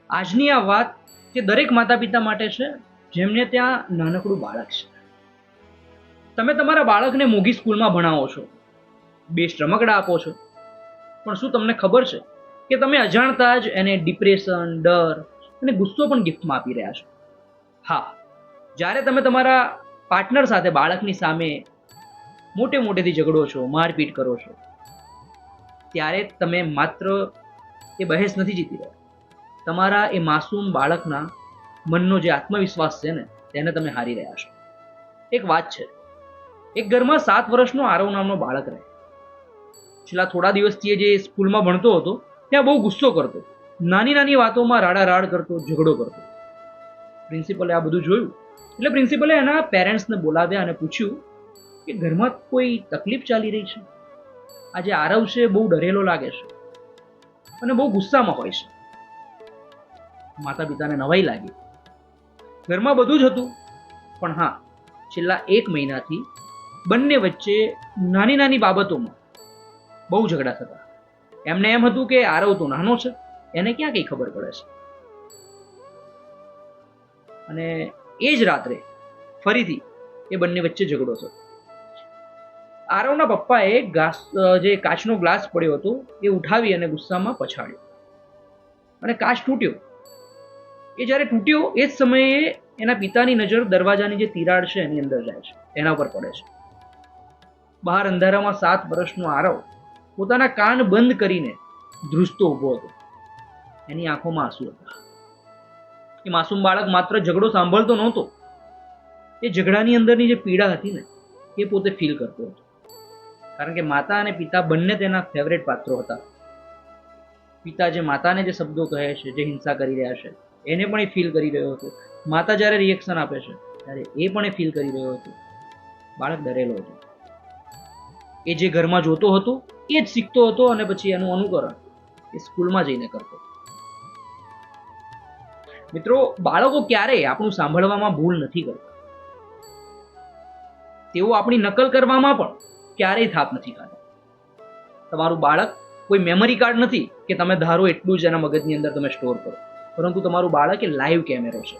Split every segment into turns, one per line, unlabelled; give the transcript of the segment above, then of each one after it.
આજની આ વાત તે દરેક માતા પિતા માટે છે જેમને ત્યાં નાનકડું બાળક છે. તમે તમારા બાળકને મોંઘી સ્કૂલમાં ભણાવો છો, બેસ્ટ રમકડા આપો છો, પણ શું તમને ખબર છે કે તમે અજાણતા જ એને ડિપ્રેશન, ડર અને ગુસ્સો પણ ગિફ્ટમાં આપી રહ્યા છો? હા, જ્યારે તમે તમારા પાર્ટનર સાથે બાળકની સામે મોટેથી ઝઘડો છો, મારપીટ કરો છો, ત્યારે તમે માત્ર એ બહેસ નથી જીતી રહ્યા, તમારા એ માસૂમ બાળકના મનનો જે આત્મવિશ્વાસ છે ને તેને તમે હારી રહ્યા છો. એક વાત છે, એક ઘરમાં 7 વર્ષનો આરવ નામનો બાળક રહે. છેલ્લા થોડા દિવસથી એ જે સ્કૂલમાં ભણતો હતો ત્યાં બહુ ગુસ્સો કરતો, નાની વાતોમાં રાડારાડ કરતો, ઝઘડો કરતો. પ્રિન્સિપલે આ બધું જોયું એટલે પ્રિન્સિપલે એના પેરેન્ટ્સને બોલાવ્યા અને પૂછ્યું કે ઘરમાં કોઈ તકલીફ ચાલી રહી છે? આજે આરવ છે બહુ ડરેલો લાગે છે અને બહુ ગુસ્સામાં હોય છે. માતા પિતાને નવાઈ લાગી. ઘરમાં બધું જ હતું, પણ હા, છેલ્લા 1 મહિનાથી બંને વચ્ચે નાની બાબતોમાં બહુ ઝઘડા થતા. એમને એમ હતું કે આરવ તો નાનો છે, એને ક્યાં કઈ ખબર પડે છે. અને એ જ રાત્રે ફરીથી એ બંને વચ્ચે ઝઘડો થયો. આરવના પપ્પાએ જે કાચનો ગ્લાસ પડ્યો હતો એ ઉઠાવી અને ગુસ્સામાં પછાડ્યો અને કાચ તૂટ્યો. એ જ્યારે તૂટ્યો એ જ સમયે એના પિતાની નજર દરવાજાની જે તિરાડ છે એની અંદર જાય છે, એના ઉપર પડે છે. બહાર અંધારામાં 7 વર્ષનો આરવ પોતાના કાન બંધ કરીને ધ્રુજતો ઊભો હતો. એની આંખોમાં આંસુ હતા. એ માસૂમ બાળક માત્ર ઝઘડો સાંભળતો નહોતો, એ ઝઘડાની અંદરની જે પીડા હતી ને એ પોતે ફીલ કરતો હતો. કારણ કે માતા અને પિતા બંને તેના ફેવરેટ પાત્રો હતા. પિતા જે માતાને જે શબ્દો કહે છે, જે હિંસા કરી રહ્યા છે, એને પણ એ ફીલ કરી રહ્યો હતો. માતા જ્યારે રિએક્શન આપે છે ત્યારે એ પણ એ ફીલ કરી રહ્યો હતો. બાળક ડરેલો હતો. એ જે ઘરમાં જોતો હતો એ જ શીખતો હતો અને પછી એનું અનુકરણ એ સ્કૂલમાં જઈને કરતો. મિત્રો, બાળકો ક્યારેય આપણું સાંભળવામાં ભૂલ નથી કરતા. તેઓ આપણી નકલ કરવામાં પણ ક્યારેય થાપ નથી ખાતા. તમારું બાળક કોઈ મેમરી કાર્ડ નથી કે તમે ધારો એટલું જ એના મગજની અંદર તમે સ્ટોર કરો, પરંતુ તમારું બાળક એ લાઈવ કેમેરો છે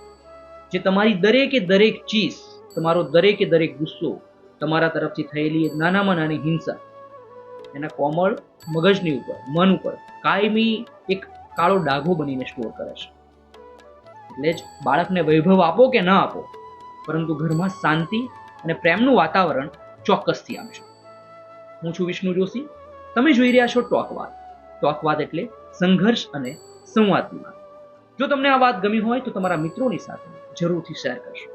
જે તમારી દરેક ચીજ, તમારો દરેક ગુસ્સો, તમારા તરફથી થયેલી નાનામાં નાની હિંસા એના કોમળ મગજની ઉપર, મન ઉપર કાયમી એક કાળો ડાઘો બનીને સ્ટોર કરે છે. એટલે જ બાળકને વૈભવ આપો કે ન આપો, પરંતુ ઘરમાં શાંતિ અને પ્રેમનું વાતાવરણ ચોક્કસથી આપજો. હું છું વિષ્ણુ જોશી. તમે જોઈ રહ્યા છો ટોકવાત. ટોકવાત એટલે સંઘર્ષ અને સંવાદની વાત. જો તમને આ વાત ગમી હોય તો તમારા મિત્રોની સાથે જરૂરથી શેર કરશો.